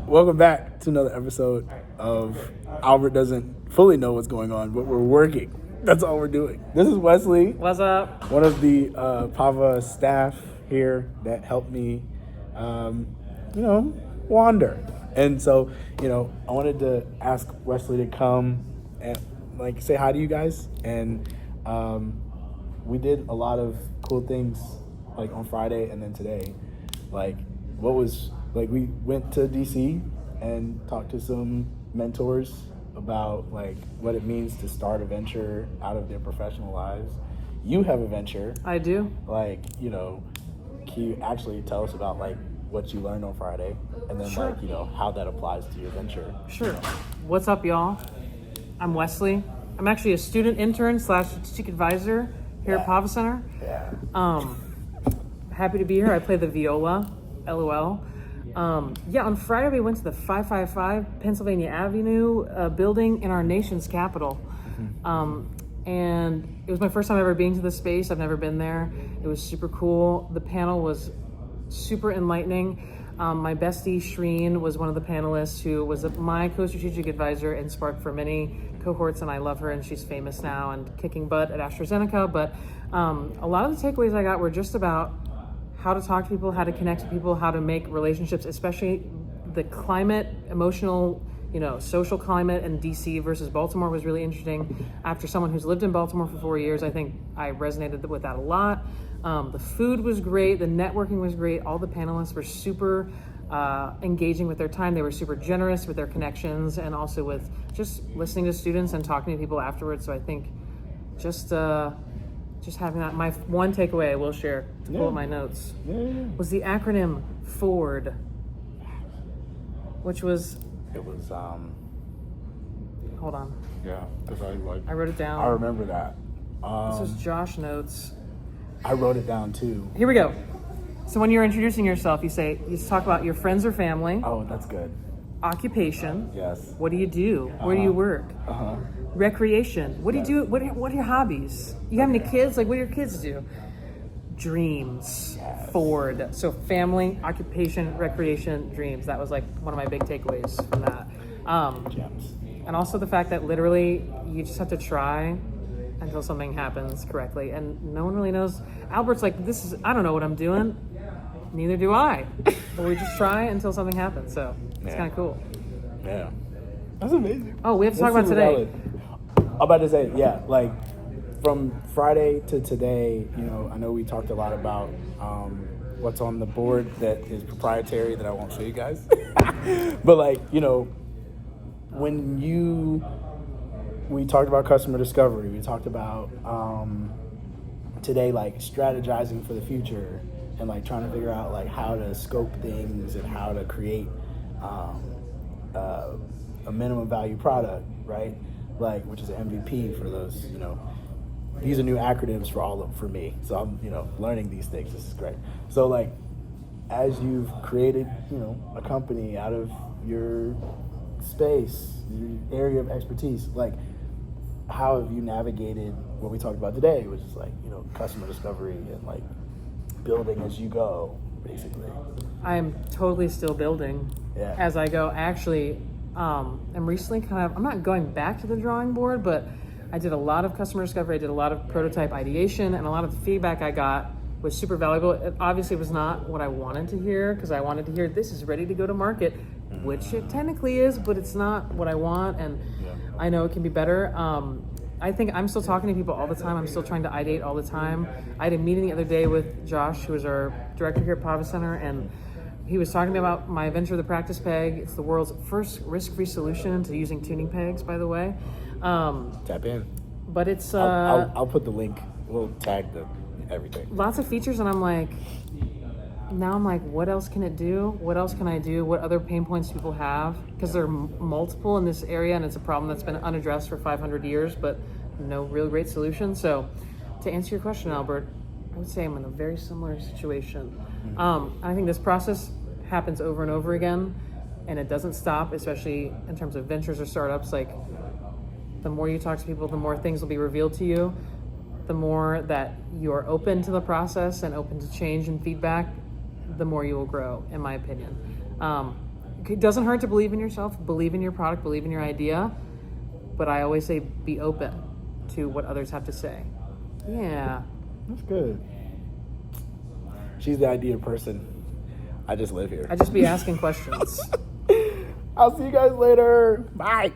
Welcome back to another episode of Albert Doesn't Fully Know What's Going On, but we're working. That's all we're doing. This is Wesley. What's up? One of the Pava staff here that helped me, wander. And so, I wanted to ask Wesley to come and say hi to you guys. And we did a lot of cool things on Friday and then today. We went to DC and talked to some mentors about what it means to start a venture out of their professional lives. You have a venture. I do. Can you actually tell us about what you learned on Friday and then Sure. How that applies to your venture? Sure. What's up, y'all? I'm Wesley. I'm actually a student intern / strategic advisor here at Pava Center. Yeah. Happy to be here. I play the viola, LOL. On Friday we went to the 555 Pennsylvania Avenue building in our nation's capital. And it was my first time ever being to the space. I've never been there. It was super cool. The panel was super enlightening. My bestie Shreen was one of the panelists who was my co-strategic advisor and sparked for many cohorts, and I love her, and she's famous now and kicking butt at AstraZeneca. But a lot of the takeaways I got were just about how to talk to people, how to connect to people, how to make relationships, especially the climate, emotional, social climate in DC versus Baltimore was really interesting. After someone who's lived in Baltimore for 4 years, I think I resonated with that a lot. The food was great. The networking was great. All the panelists were super engaging with their time. They were super generous with their connections and also with just listening to students and talking to people afterwards. So I think just having that, my one takeaway I will share to pull up my notes was the acronym FORD, which was... It was, hold on. Yeah, because I wrote it down. I remember that. This was Josh notes. I wrote it down too. Here we go. So when you're introducing yourself, you talk about your friends or family. Oh, that's good. Occupation. Yes. What do you do? Where do you work? Recreation. What do you do? What are your hobbies? You have any kids? What do your kids do? Dreams. Yes. Ford. So family, occupation, recreation, dreams. That was one of my big takeaways from that. Gems. And also the fact that literally you just have to try until something happens correctly. And no one really knows. Albert's I don't know what I'm doing. Neither do I. But we just try until something happens. So it's kind of cool. Yeah. That's amazing. Oh, we have to talk about today. I'm about to say, from Friday to today, I know we talked a lot about what's on the board that is proprietary that I won't show you guys. But we talked about customer discovery. We talked about today, strategizing for the future and trying to figure out how to scope things and how to create a minimum value product, right? Which is an MVP for those, these are new acronyms for me. So I'm, learning these things. This is great. So as you've created, a company out of your space, your area of expertise, how have you navigated what we talked about today, which is customer discovery and building as you go, basically? I'm totally still building as I go. Actually, I'm recently I'm not going back to the drawing board, but I did a lot of customer discovery. I did a lot of prototype ideation, and a lot of the feedback I got was super valuable. It obviously was not what I wanted to hear, because I wanted to hear this is ready to go to market, which it technically is, but it's not what I want, and I know it can be better. I think I'm still talking to people all the time. I'm still trying to ideate all the time. I had a meeting the other day with Josh, who is our director here at Pava Center, and he was talking to me about my venture, the Practice Peg. It's the world's first risk-free solution to using tuning pegs, by the way. Tap in. But it's... I'll put the link. We'll tag everything. Lots of features, and I'm what else can it do? What else can I do? What other pain points do people have? Because there are multiple in this area, and it's a problem that's been unaddressed for 500 years, but no real great solution. So to answer your question, Albert, I would say I'm in a very similar situation. I think this process happens over and over again, and it doesn't stop, especially in terms of ventures or startups. The more you talk to people, the more things will be revealed to you. The more that you're open to the process and open to change and feedback, the more you will grow, in my opinion. It doesn't hurt to believe in yourself, believe in your product, believe in your idea, but I always say be open to what others have to say. Yeah. That's good. She's the idea person. I just live here. I just be asking questions. I'll see you guys later. Bye.